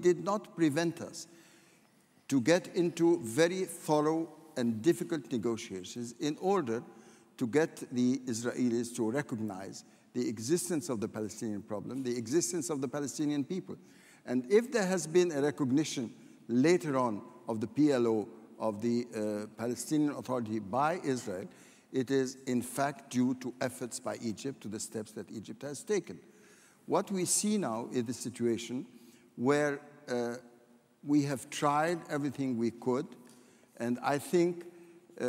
did not prevent us to get into very thorough and difficult negotiations in order to get the Israelis to recognize the existence of the Palestinian problem, the existence of the Palestinian people. And if there has been a recognition later on of the PLO, of the Palestinian Authority by Israel, it is in fact due to efforts by Egypt, to the steps that Egypt has taken. What we see now is a situation where we have tried everything we could, and I think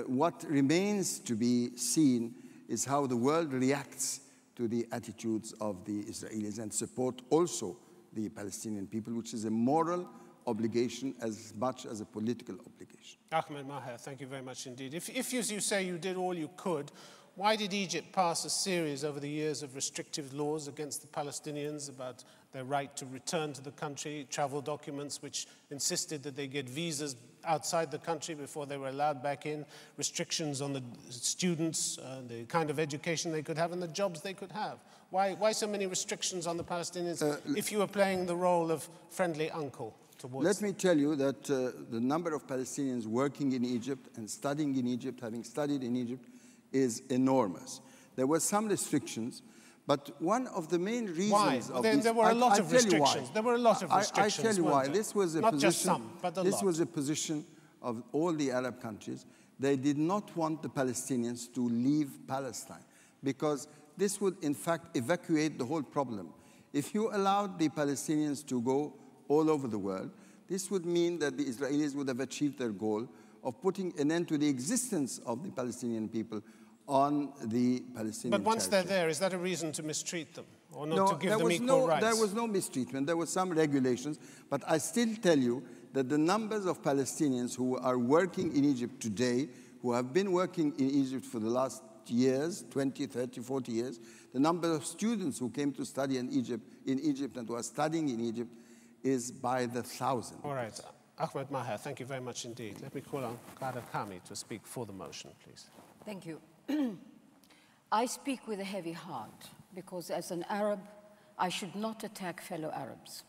what remains to be seen is how the world reacts to the attitudes of the Israelis and support also the Palestinian people, which is a moral obligation as much as a political obligation. Ahmed, Maher, thank you very much indeed. If as you say, you did all you could, why did Egypt pass a series over the years of restrictive laws against the Palestinians about their right to return to the country, travel documents which insisted that they get visas outside the country before they were allowed back in, restrictions on the students, the kind of education they could have and the jobs they could have? Why so many restrictions on the Palestinians if you were playing the role of friendly uncle towards Let me tell you that the number of Palestinians working in Egypt and studying in Egypt, having studied in Egypt, is enormous. There were some restrictions, but one of the main reasons of there were a lot of restrictions. There were a lot of restrictions. I tell you why. This was a not position, just some, but a lot. This was a position of all the Arab countries. They did not want the Palestinians to leave Palestine because this would, in fact, evacuate the whole problem. If you allowed the Palestinians to go all over the world, this would mean that the Israelis would have achieved their goal of putting an end to the existence of the Palestinian people on the Palestinian But once territory. they're there, is that a reason to mistreat them or not to give them equal rights? There was no mistreatment. There were some regulations, but I still tell you that the numbers of Palestinians who are working in Egypt today, who have been working in Egypt for the last years, 20, 30, 40 years, the number of students who came to study in Egypt and who are studying in Egypt is by the thousands. All right. Ahmed, Maher, thank you very much indeed. Let me call on Ghada Karmi to speak for the motion, please. Thank you. I speak with a heavy heart because as an Arab, I should not attack fellow Arabs.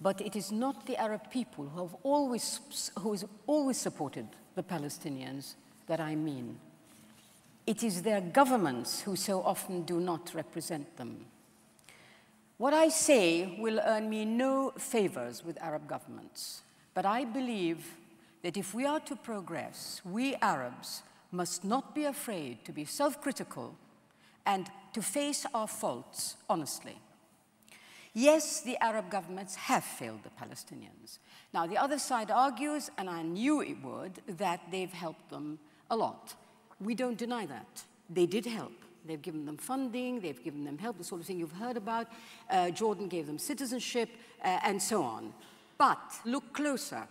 But it is not the Arab people who have always supported the Palestinians that I mean. It is their governments who so often do not represent them. What I say will earn me no favors with Arab governments, but I believe that if we are to progress, we Arabs must not be afraid to be self-critical and to face our faults honestly. Yes, the Arab governments have failed the Palestinians. Now, the other side argues, and I knew it would, that they've helped them a lot. We don't deny that. They did help. They've given them funding, they've given them help, the sort of thing you've heard about. Jordan gave them citizenship, and so on. But look closer.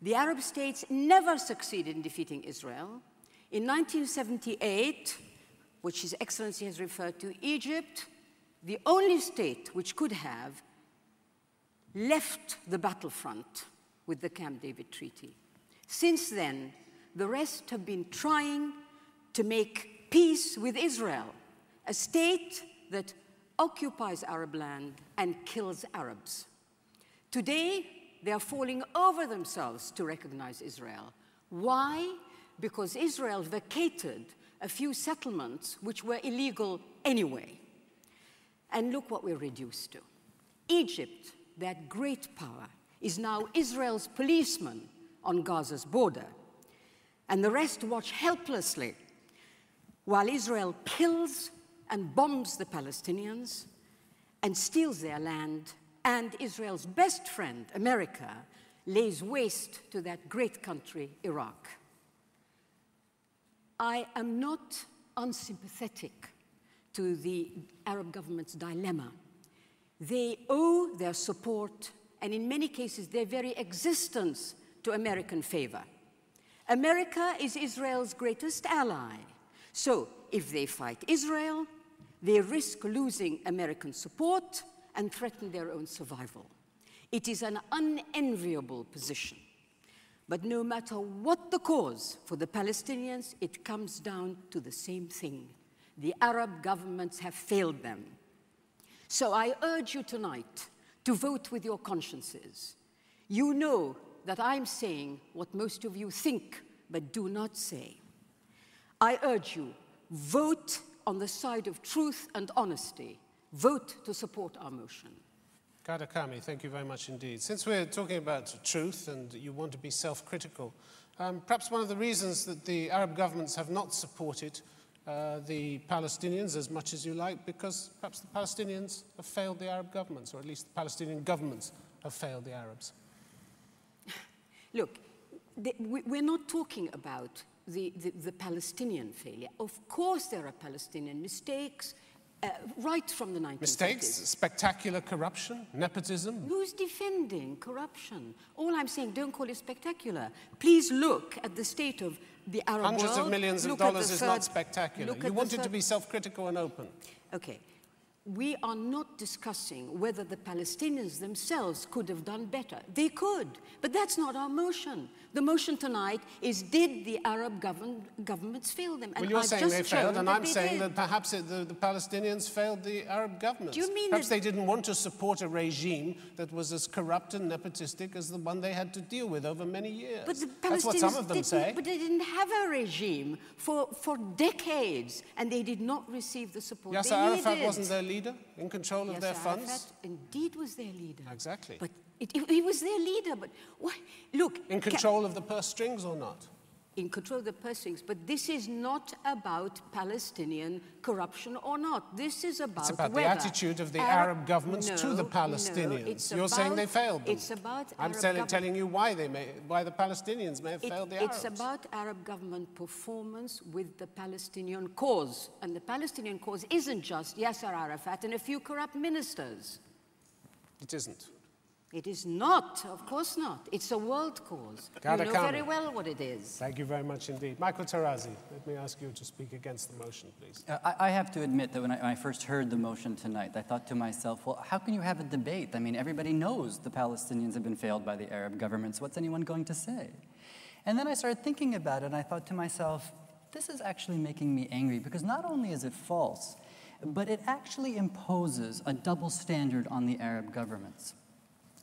The Arab states never succeeded in defeating Israel. In 1978, which His Excellency has referred to, Egypt, the only state which could have, left the battlefront with the Camp David Treaty. Since then, the rest have been trying to make peace with Israel, a state that occupies Arab land and kills Arabs. Today, they are falling over themselves to recognize Israel. Why? Because Israel vacated a few settlements which were illegal anyway. And look what we're reduced to. Egypt, that great power, is now Israel's policeman on Gaza's border. And the rest watch helplessly while Israel kills and bombs the Palestinians and steals their land, and Israel's best friend, America, lays waste to that great country, Iraq. I am not unsympathetic to the Arab government's dilemma. They owe their support, and in many cases, their very existence, to American favor. America is Israel's greatest ally. So if they fight Israel, they risk losing American support and threaten their own survival. It is an unenviable position. But no matter what the cause for the Palestinians, it comes down to the same thing. The Arab governments have failed them. So I urge you tonight to vote with your consciences. You know that I'm saying what most of you think but do not say. I urge you, vote on the side of truth and honesty. Vote to support our motion. Ghada, Karmi, thank you very much indeed. Since we're talking about truth and you want to be self-critical, perhaps one of the reasons that the Arab governments have not supported the Palestinians as much as you like, because perhaps the Palestinians have failed the Arab governments, or at least the Palestinian governments have failed the Arabs. Look, we're not talking about the Palestinian failure. Of course there are Palestinian mistakes, right from the 1950s. Mistakes, spectacular corruption, nepotism. Who's defending corruption? All I'm saying, don't call it spectacular. Please look at the state of the Arab world. Hundreds of millions of dollars is not spectacular. You wanted to be self-critical and open. Okay. We are not discussing whether the Palestinians themselves could have done better. They could, but that's not our motion. The motion tonight is, did the Arab governments fail them? And well, you're saying they failed, and I'm saying that perhaps the Palestinians failed the Arab governments. Do you mean perhaps they didn't want to support a regime that was as corrupt and nepotistic as the one they had to deal with over many years? But the That's what some of them say. But they didn't have a regime for decades, and they did not receive the support Yasser they needed. Arafat wasn't their leader, in control of their funds? Arafat indeed was their leader. Exactly. But he was their leader, but what? Look. In control of the purse strings or not? In control of the purse strings, but this is not about Palestinian corruption or not. This is about the attitude of the Arab governments to the Palestinians. You're saying they failed them. It's about I'm telling you why the Palestinians may have failed the Arabs. It's about Arab government performance with the Palestinian cause. And the Palestinian cause isn't just Yasser Arafat and a few corrupt ministers. It isn't. It is not, of course not. It's a world cause. Ghada, You know very well what it is. Thank you very much indeed. Michael Tarazi, let me ask you to speak against the motion, please. I have to admit that when I first heard the motion tonight, I thought to myself, well, how can you have a debate? I mean, everybody knows the Palestinians have been failed by the Arab governments. What's anyone going to say? And then I started thinking about it, and I thought to myself, this is actually making me angry, because not only is it false, but it actually imposes a double standard on the Arab governments.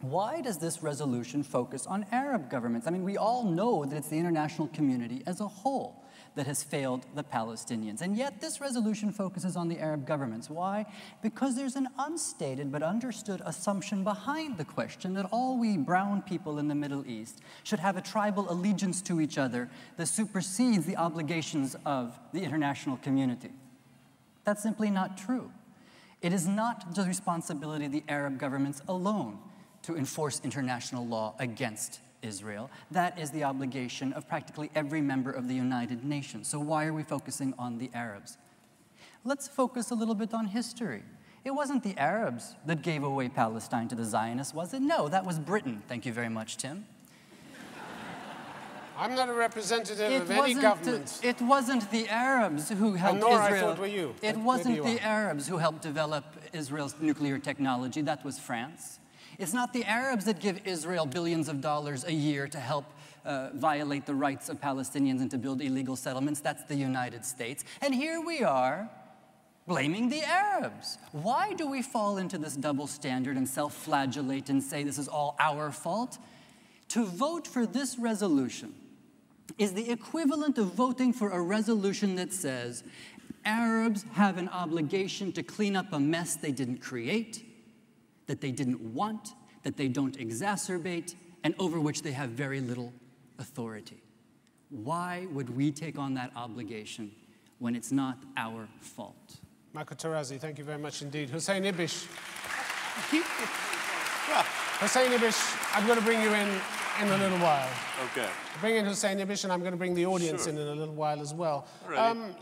Why does this resolution focus on Arab governments? I mean, we all know that it's the international community as a whole that has failed the Palestinians. And yet this resolution focuses on the Arab governments. Why? Because there's an unstated but understood assumption behind the question that all we brown people in the Middle East should have a tribal allegiance to each other that supersedes the obligations of the international community. That's simply not true. It is not the responsibility of the Arab governments alone to enforce international law against Israel. That is the obligation of practically every member of the United Nations. So why are we focusing on the Arabs? Let's focus a little bit on history. It wasn't the Arabs that gave away Palestine to the Zionists, was it? No, that was Britain. Thank you very much, Tim. I'm not a representative of any government. It wasn't the Arabs who helped Israel. I thought were you. It wasn't the Arabs who helped develop Israel's nuclear technology. That was France. It's not the Arabs that give Israel billions of dollars a year to help violate the rights of Palestinians and to build illegal settlements. That's the United States. And here we are blaming the Arabs. Why do we fall into this double standard and self-flagellate and say this is all our fault? To vote for this resolution is the equivalent of voting for a resolution that says Arabs have an obligation to clean up a mess they didn't create, that they didn't want, that they don't exacerbate, and over which they have very little authority. Why would we take on that obligation when it's not our fault? Michael Tarazi, thank you very much indeed. Hussein Ibish. Hussein Ibish, I'm going to bring you in a little while. Okay. Bring in Hussein Ibish, and I'm going to bring the audience in a little while as well.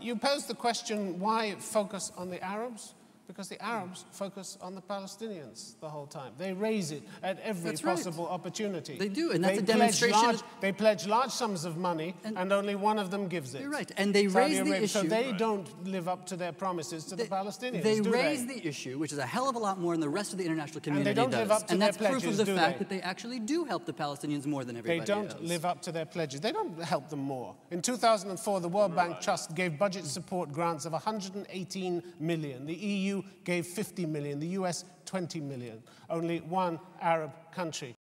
You posed the question, why focus on the Arabs? Because the Arabs focus on the Palestinians the whole time. They raise it at every possible opportunity. They do, and that's a demonstration. They pledge large sums of money, and only one of them gives it. You're right, and they raise the issue. So they don't live up to their promises to the Palestinians, They raise the issue, which is a hell of a lot more than the rest of the international community does. And they don't live up to their pledges, that's proof of the fact that they actually do help the Palestinians more than everybody else. They don't live up to their pledges. They don't help them more. In 2004, the World Bank Trust gave budget support grants of $118 million. The EU EU gave 50 million, the US 20 million, only one Arab country.